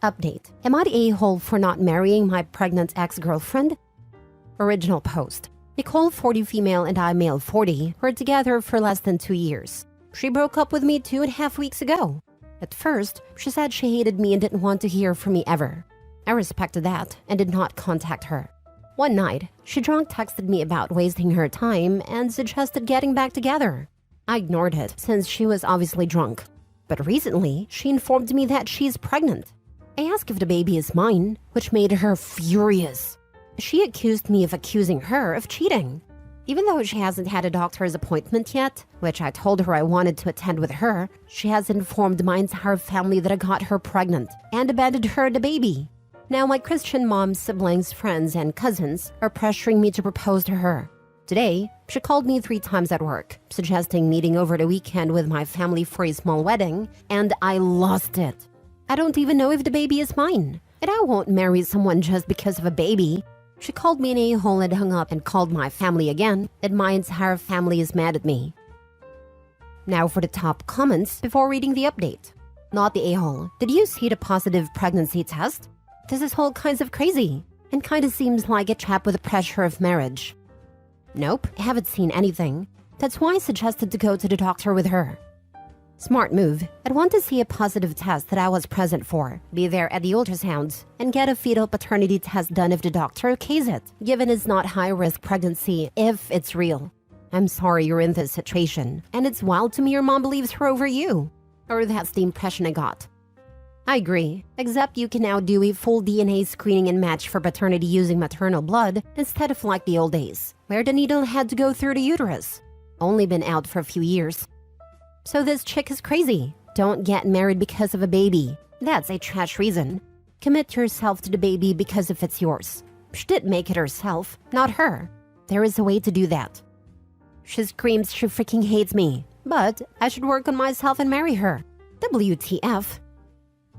Update. Am I the a-hole for not marrying my pregnant ex-girlfriend? Original post. Nicole, 40 female, and I, male 40, were together for less than 2 years. She broke up with me 2.5 weeks ago. At first, she said she hated me and didn't want to hear from me ever. I respected that and did not contact her. One night, she drunk texted me about wasting her time and suggested getting back together. I ignored it since she was obviously drunk. But recently, she informed me that she's pregnant. I asked if the baby is mine, which made her furious. She accused me of accusing her of cheating. Even though she hasn't had a doctor's appointment yet, which I told her I wanted to attend with her, she has informed my entire family that I got her pregnant and abandoned her and the baby. Now my Christian mom's siblings, friends, and cousins are pressuring me to propose to her. Today, she called me 3 times at work, suggesting meeting over the weekend with my family for a small wedding, and I lost it. I don't even know if the baby is mine, and I won't marry someone just because of a baby. She called me an a-hole and hung up and called my family again, and my entire family is mad at me. Now for the top comments before reading the update. Not the a-hole. Did you see the positive pregnancy test? This is all kinds of crazy, and kinda seems like a trap with the pressure of marriage. Nope, I haven't seen anything. That's why I suggested to go to the doctor with her. Smart move. I'd want to see a positive test that I was present for, be there at the ultrasound, and get a fetal paternity test done if the doctor okays it, given it's not high-risk pregnancy if it's real. I'm sorry you're in this situation, and it's wild to me your mom believes her over you. Or that's the impression I got. I agree, except you can now do a full DNA screening and match for paternity using maternal blood instead of like the old days, where the needle had to go through the uterus. Only been out for a few years. So this chick is crazy. Don't get married because of a baby. That's a trash reason. Commit yourself to the baby because if it's yours. She did make it herself, not her. There is a way to do that. She screams she freaking hates me, but I should work on myself and marry her. WTF.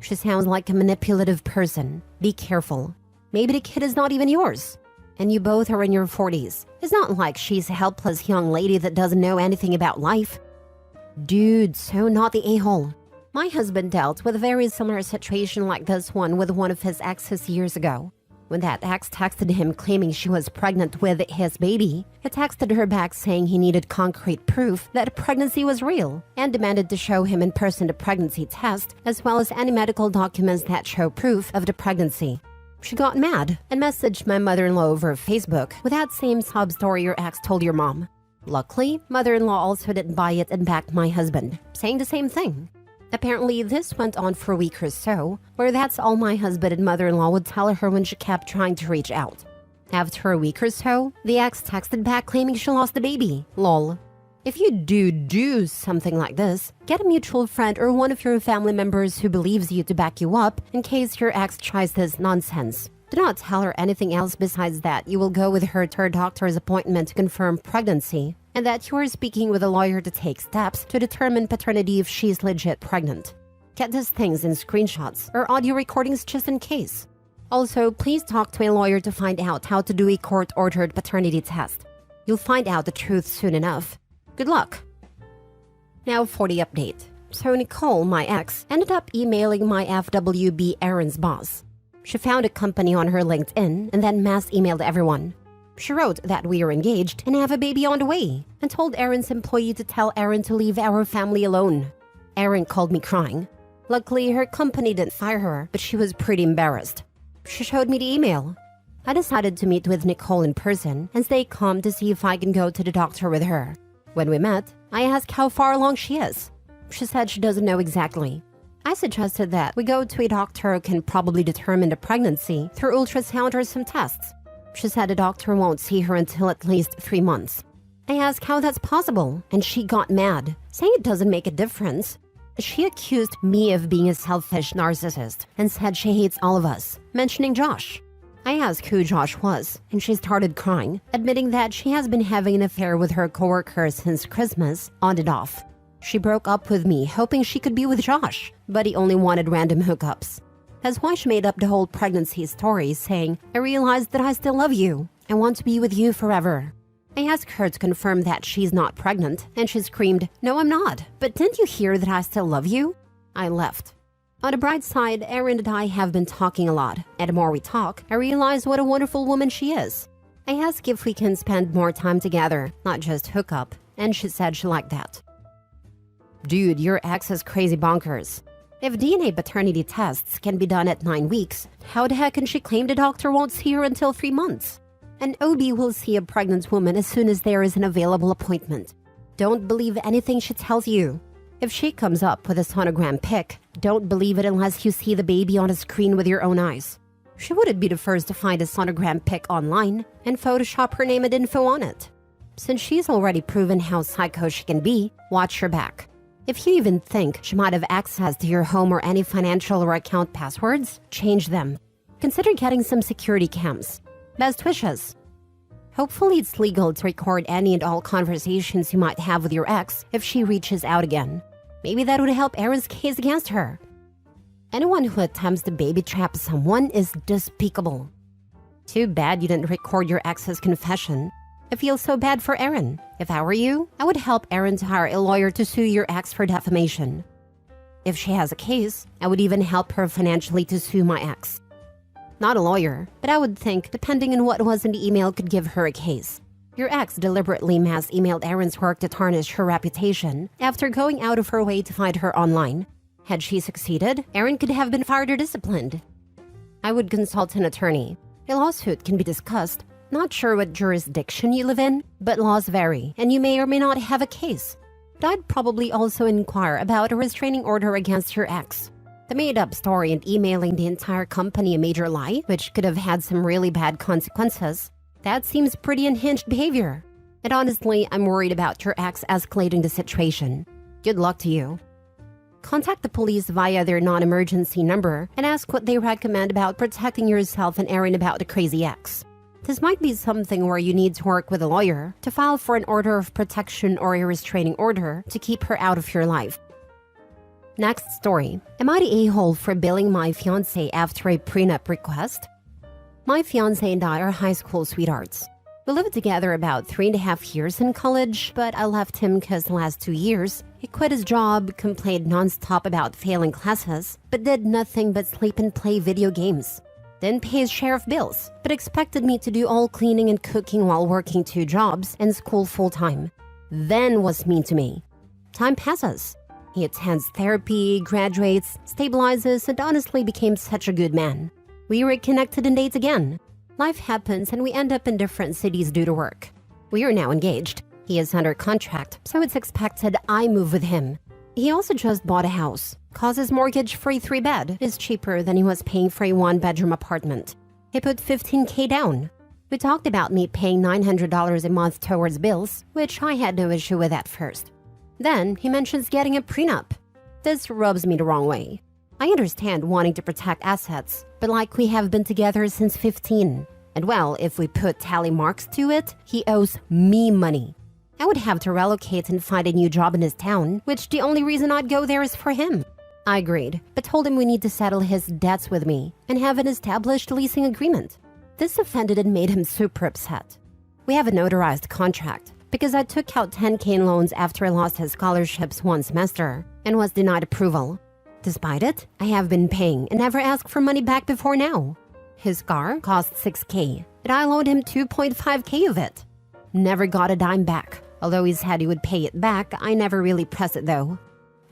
She sounds like a manipulative person. Be careful. Maybe the kid is not even yours. And you both are in your 40s. It's not like she's a helpless young lady that doesn't know anything about life. Dude, so not the a-hole. My husband dealt with a very similar situation like this one with one of his exes years ago. When that ex texted him claiming she was pregnant with his baby, he texted her back saying he needed concrete proof that the pregnancy was real and demanded to show him in person the pregnancy test as well as any medical documents that show proof of the pregnancy. She got mad and messaged my mother-in-law over Facebook with that same sob story your ex told your mom. Luckily, mother-in-law also didn't buy it and backed my husband, saying the same thing. Apparently, this went on for a week or so, where that's all my husband and mother-in-law would tell her when she kept trying to reach out. After a week or so, the ex texted back claiming she lost the baby. Lol. If you do something like this, get a mutual friend or one of your family members who believes you to back you up in case your ex tries this nonsense. Do not tell her anything else besides that you will go with her to her doctor's appointment to confirm pregnancy, and that you are speaking with a lawyer to take steps to determine paternity if she's legit pregnant. Get these things in screenshots or audio recordings just in case. Also, please talk to a lawyer to find out how to do a court-ordered paternity test. You'll find out the truth soon enough. Good luck! Now for the update. So Nicole, my ex, ended up emailing my FWB Aaron's boss. She found a company on her LinkedIn and then mass emailed everyone. She wrote that we are engaged and have a baby on the way and told Aaron's employee to tell Aaron to leave our family alone. Aaron called me crying. Luckily, her company didn't fire her, but she was pretty embarrassed. She showed me the email. I decided to meet with Nicole in person and stay calm to see if I can go to the doctor with her. When we met, I asked how far along she is. She said she doesn't know exactly. I suggested that we go to a doctor who can probably determine the pregnancy through ultrasound or some tests. She said the doctor won't see her until at least 3 months. I asked how that's possible, and she got mad, saying it doesn't make a difference. She accused me of being a selfish narcissist and said she hates all of us, mentioning Josh. I asked who Josh was, and she started crying, admitting that she has been having an affair with her coworker since Christmas, on and off. She broke up with me, hoping she could be with Josh, but he only wanted random hookups. That's why she made up the whole pregnancy story, saying, I realized that I still love you. I want to be with you forever. I asked her to confirm that she's not pregnant, and she screamed, No, I'm not. But didn't you hear that I still love you? I left. On the bright side, Erin and I have been talking a lot, and the more we talk, I realize what a wonderful woman she is. I asked if we can spend more time together, not just hook up, and she said she liked that. Dude, your ex is crazy bonkers. If DNA paternity tests can be done at 9 weeks, how the heck can she claim the doctor won't see her until 3 months? An OB will see a pregnant woman as soon as there is an available appointment. Don't believe anything she tells you. If she comes up with a sonogram pic, don't believe it unless you see the baby on a screen with your own eyes. She wouldn't be the first to find a sonogram pic online and Photoshop her name and info on it. Since she's already proven how psycho she can be, watch her back. If you even think she might have access to your home or any financial or account passwords, change them. Consider getting some security cams. Best wishes. Hopefully it's legal to record any and all conversations you might have with your ex if she reaches out again. Maybe that would help Erin's case against her. Anyone who attempts to baby trap someone is despicable. Too bad you didn't record your ex's confession. I feel so bad for Erin. If I were you, I would help Erin to hire a lawyer to sue your ex for defamation. If she has a case, I would even help her financially to sue my ex. Not a lawyer, but I would think depending on what was in the email could give her a case. Your ex deliberately mass emailed Erin's work to tarnish her reputation after going out of her way to find her online. Had she succeeded, Erin could have been fired or disciplined. I would consult an attorney. A lawsuit can be discussed. Not sure what jurisdiction you live in, but laws vary, and you may or may not have a case. But I'd probably also inquire about a restraining order against your ex. The made-up story and emailing the entire company a major lie, which could have had some really bad consequences, that seems pretty unhinged behavior. And honestly, I'm worried about your ex escalating the situation. Good luck to you. Contact the police via their non-emergency number and ask what they recommend about protecting yourself and Erin about the crazy ex. This might be something where you need to work with a lawyer to file for an order of protection or a restraining order to keep her out of your life. Next story. Am I the a-hole for billing my fiancé after a prenup request? My fiancé and I are high school sweethearts. We lived together about 3.5 years in college, but I left him because the last 2 years, he quit his job, complained nonstop about failing classes, but did nothing but sleep and play video games. Didn't pay his share of bills, but expected me to do all cleaning and cooking while working 2 jobs and school full-time. Then was mean to me. Time passes. He attends therapy, graduates, stabilizes, and honestly became such a good man. We reconnected and date again. Life happens and we end up in different cities due to work. We are now engaged. He is under contract, so it's expected I move with him. He also just bought a house. Cause his mortgage for a 3-bed is cheaper than he was paying for a 1-bedroom apartment. He put $15,000 down. We talked about me paying $900 a month towards bills, which I had no issue with at first. Then he mentions getting a prenup. This rubs me the wrong way. I understand wanting to protect assets, but like we have been together since 15. And well, if we put tally marks to it, he owes me money. I would have to relocate and find a new job in his town, which the only reason I'd go there is for him. I agreed, but told him we need to settle his debts with me and have an established leasing agreement. This offended and made him super upset. We have a notarized contract, because I took out $10,000 in loans after I lost his scholarships 1 semester and was denied approval. Despite it, I have been paying and never asked for money back before now. His car cost $6,000, and I loaned him $2.5K of it. Never got a dime back. Although he said he would pay it back, I never really pressed it though.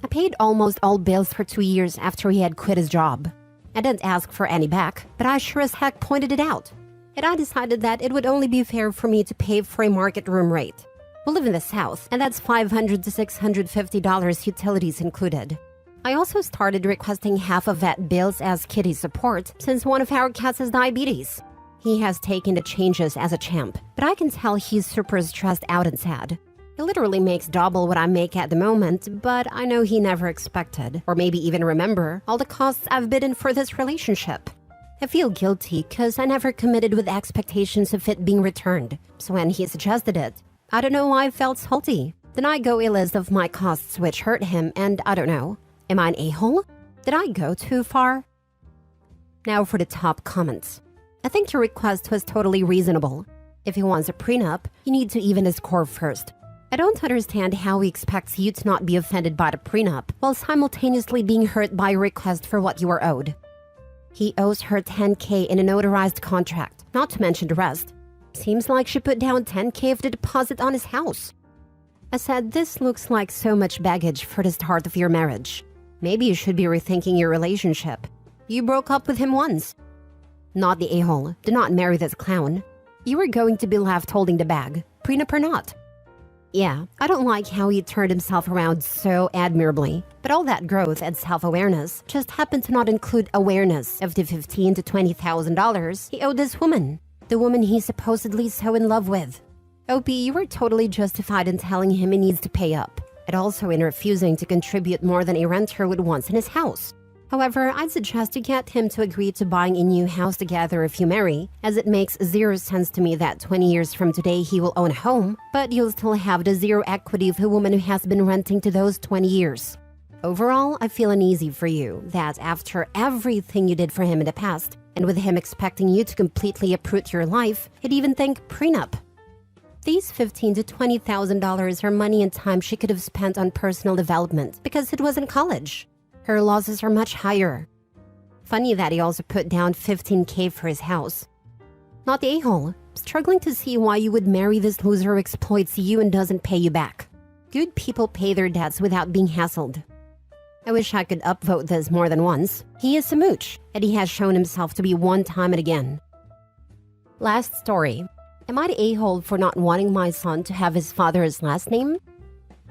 I paid almost all bills for 2 years after he had quit his job. I didn't ask for any back, but I sure as heck pointed it out. And I decided that it would only be fair for me to pay for a market room rate. We live in the South, and that's $500 to $650 utilities included. I also started requesting half of vet bills as kitty support since one of our cats has diabetes. He has taken the changes as a champ, but I can tell he's super stressed out and sad. He literally makes double what I make at the moment, but I know he never expected, or maybe even remember, all the costs I've bid in for this relationship. I feel guilty because I never committed with expectations of it being returned, so when he suggested it, I don't know why I felt salty. Then I go a list of my costs which hurt him, and I don't know. Am I an a-hole? Did I go too far? Now for the top comments. I think your request was totally reasonable. If he wants a prenup, you need to even his score first. I don't understand how he expects you to not be offended by the prenup while simultaneously being hurt by a request for what you are owed. He owes her $10K in a notarized contract, not to mention the rest. Seems like she put down $10K of the deposit on his house. I said, this looks like so much baggage for the start of your marriage. Maybe you should be rethinking your relationship. You broke up with him once. Not the a-hole. Do not marry this clown. You were going to be left holding the bag, prenup or not. Yeah, I don't like how he turned himself around so admirably, but all that growth and self-awareness just happened to not include awareness of the $15,000 to $20,000 he owed this woman, the woman he's supposedly so in love with. OP, you were totally justified in telling him he needs to pay up, and also in refusing to contribute more than a renter would want in his house. However, I'd suggest you get him to agree to buying a new house together if you marry, as it makes zero sense to me that 20 years from today he will own a home, but you'll still have the zero equity of a woman who has been renting to those 20 years. Overall, I feel uneasy for you that after everything you did for him in the past, and with him expecting you to completely uproot your life, he'd even think prenup. These $15,000 to $20,000 are money and time she could have spent on personal development because it was in college. Her losses are much higher. Funny that he also put down $15K for his house. Not the a-hole. Struggling to see why you would marry this loser who exploits you and doesn't pay you back. Good people pay their debts without being hassled. I wish I could upvote this more than once. He is a mooch, and he has shown himself to be one time and again. Last story. Am I the a-hole for not wanting my son to have his father's last name?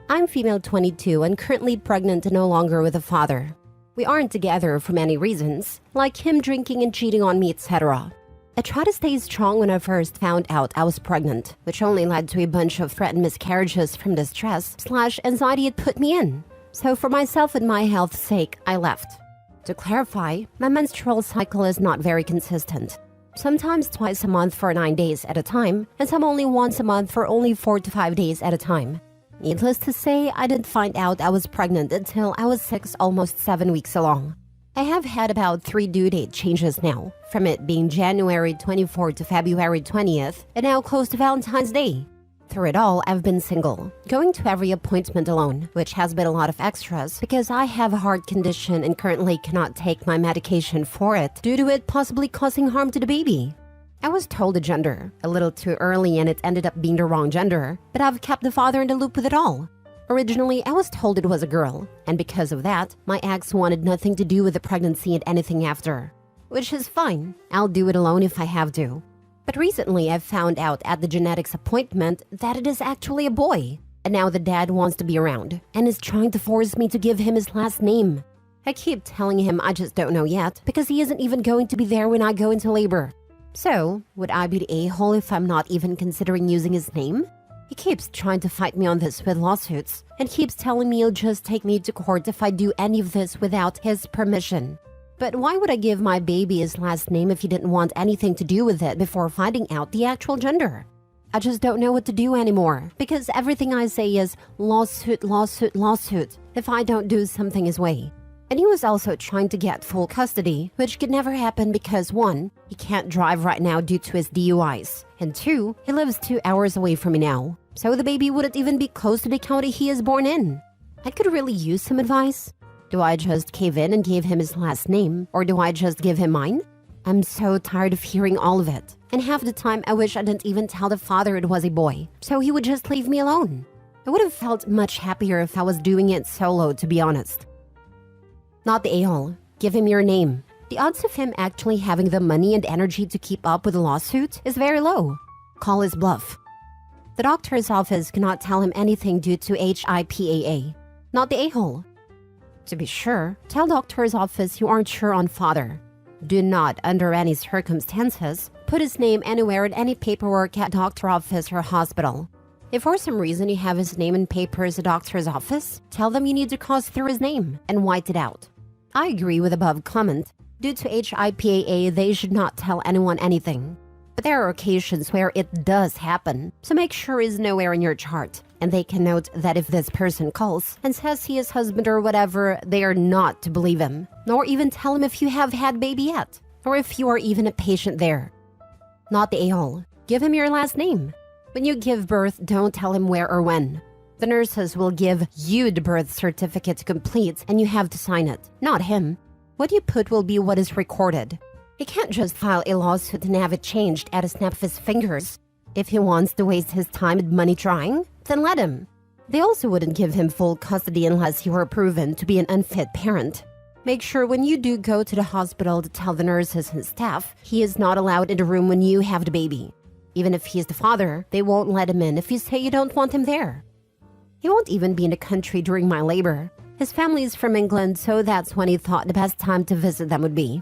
I'm female 22 and currently pregnant and no longer with a father. We aren't together for many reasons, like him drinking and cheating on me, etc. I tried to stay strong when I first found out I was pregnant, which only led to a bunch of threatened miscarriages from the stress/anxiety it put me in. So for myself and my health's sake, I left. To clarify, my menstrual cycle is not very consistent. Sometimes twice a month for 9 days at a time, and some only once a month for only 4 to 5 days at a time. Needless to say, I didn't find out I was pregnant until I was 6, almost 7 weeks along. I have had about 3 due date changes now, from it being January 24th to February 20th, and now close to Valentine's Day. Through it all, I've been single, going to every appointment alone, which has been a lot of extras because I have a heart condition and currently cannot take my medication for it due to it possibly causing harm to the baby. I was told a gender, a little too early, and it ended up being the wrong gender, but I've kept the father in the loop with it all. Originally, I was told it was a girl, and because of that, my ex wanted nothing to do with the pregnancy and anything after. Which is fine, I'll do it alone if I have to. But recently, I found out at the genetics appointment that it is actually a boy, and now the dad wants to be around, and is trying to force me to give him his last name. I keep telling him I just don't know yet, because he isn't even going to be there when I go into labor. So, would I be the a-hole if I'm not even considering using his name? He keeps trying to fight me on this with lawsuits, and keeps telling me he'll just take me to court if I do any of this without his permission. But why would I give my baby his last name if he didn't want anything to do with it before finding out the actual gender? I just don't know what to do anymore, because everything I say is lawsuit, lawsuit, lawsuit if I don't do something his way. And he was also trying to get full custody, which could never happen because 1, he can't drive right now due to his DUIs, and 2, he lives 2 hours away from me now, so the baby wouldn't even be close to the county he is born in. I could really use some advice. Do I just cave in and give him his last name, or do I just give him mine? I'm so tired of hearing all of it, and half the time I wish I didn't even tell the father it was a boy, so he would just leave me alone. I would have felt much happier if I was doing it solo, to be honest. Not the a-hole. Give him your name. The odds of him actually having the money and energy to keep up with a lawsuit is very low. Call his bluff. The doctor's office cannot tell him anything due to HIPAA. Not the a-hole. To be sure, tell doctor's office you aren't sure on father. Do not, under any circumstances, put his name anywhere in any paperwork at doctor office or hospital. If for some reason you have his name in papers at doctor's office, tell them you need to cross through his name and white it out. I agree with above comment. Due to HIPAA, they should not tell anyone anything. But there are occasions where it does happen, so make sure he's nowhere in your chart. And they can note that if this person calls and says he is husband or whatever, they are not to believe him, nor even tell him if you have had baby yet, or if you are even a patient there. Not the a-hole. Give him your last name. When you give birth, don't tell him where or when. The nurses will give you the birth certificate to complete and you have to sign it, not him. What you put will be what is recorded. He can't just file a lawsuit and have it changed at a snap of his fingers. If he wants to waste his time and money trying, then let him. They also wouldn't give him full custody unless you were proven to be an unfit parent. Make sure when you do go to the hospital to tell the nurses and staff he is not allowed in the room when you have the baby. Even if he's the father, they won't let him in if you say you don't want him there. He won't even be in the country during my labor. His family is from England, so that's when he thought the best time to visit them would be.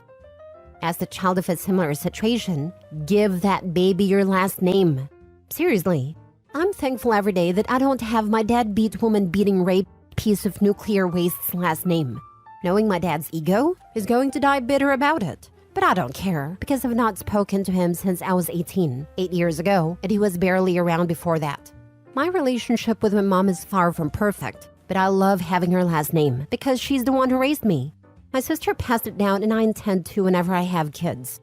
As the child of a similar situation, give that baby your last name. Seriously, I'm thankful every day that I don't have my deadbeat woman beating rape piece of nuclear waste's last name. Knowing my dad's ego is going to die bitter about it. But I don't care because I've not spoken to him since I was 18, 8 years ago, and he was barely around before that. My relationship with my mom is far from perfect, but I love having her last name because she's the one who raised me. My sister passed it down and I intend to whenever I have kids.